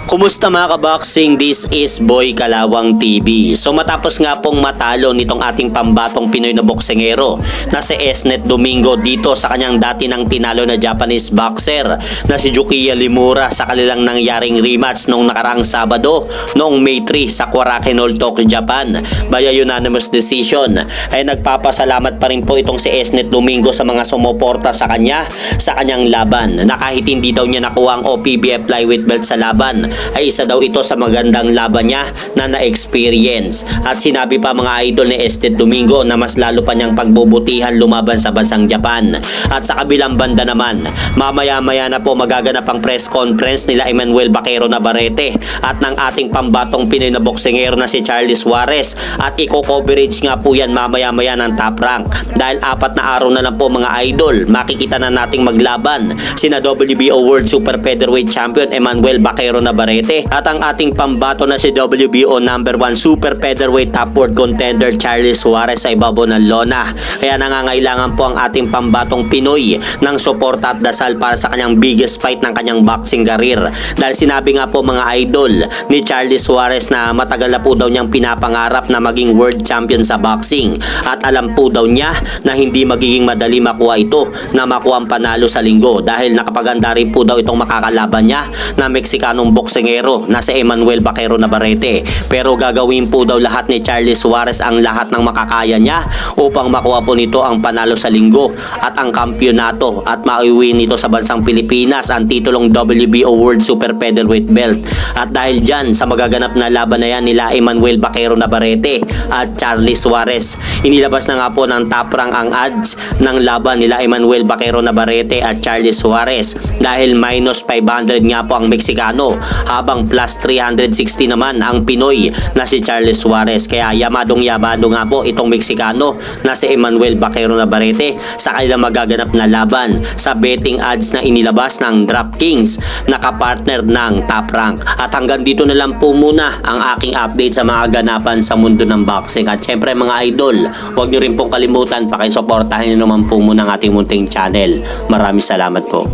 Kumusta mga kaboxing? This is Boy Kalawang TV. So matapos nga pong matalo nitong ating pambatong Pinoy na boksingero na si Esnet Domingo dito sa kanyang dati nang tinalo na Japanese boxer na si Yukiya Limura sa kanilang nangyaring rematch noong nakaraang Sabado noong May 3 sa Korakuen, Tokyo, Japan via unanimous decision, ay nagpapasalamat pa rin po itong si Esnet Domingo sa mga sumuporta sa kanya sa kanyang laban na kahit hindi daw niya nakuha ang OPBF flyweight belt sa laban ay isa daw ito sa magandang laban niya na na-experience. At sinabi pa mga idol ni Esnet Domingo na mas lalo pa niyang pagbubutihan lumaban sa bansang Japan. At sa kabilang banda naman, mamaya-maya na po magaganap ang press conference nila Emmanuel Baquero Navarrete at ng ating pambatong Pinoy na boksingero na si Charlie Suarez, at i-coverage nga po yan mamaya-maya ng Top Rank dahil 4 na araw na lang po mga idol makikita na nating maglaban sina WBO World Super Featherweight Champion Emmanuel Baquero Navarrete at ang ating pambato na si WBO number 1 Super Featherweight Top World Contender Charlie Suarez sa ibabaw ng lona. Kaya nangangailangan po ang ating pambatong Pinoy ng suporta at dasal para sa kanyang biggest fight ng kanyang boxing career. Dahil sinabi nga po mga idol ni Charlie Suarez na matagal na po daw niyang pinapangarap na maging world champion sa boxing, at alam po daw niya na hindi magiging madali makuha ito na makuha ang panalo sa linggo dahil nakapaganda rin po daw itong makakalaban niya na Mexicanong boksingero na si Emmanuel Baquero Navarrete. Pero gagawin po daw lahat ni Charlie Suarez ang lahat ng makakaya niya upang makuha po nito ang panalo sa linggo at ang kampyonato at maiuwi nito sa bansang Pilipinas ang titulong WBO World Super Featherweight Belt. At dahil dyan sa magaganap na laban na yan nila Emmanuel Baquero Navarrete at Charlie Suarez, inilabas na nga po ng Top Rank ang odds ng laban nila Emmanuel Baquero Navarrete at Charlie Suarez dahil minus 500 nga po ang Meksikano habang plus 360 naman ang Pinoy na si Charlie Suarez. Kaya yamadong-yamado nga po itong Meksikano na si Emmanuel Baquero Navarrete sa kanilang magaganap na laban sa betting odds na inilabas ng DraftKings na kapartner ng Top Rank. At hanggang dito na lang po muna ang aking update sa mga ganapan sa mundo ng boxing. At syempre mga idol, huwag nyo rin pong kalimutan pakisuportahin nyo naman po muna ang ating munting channel. Maraming salamat po.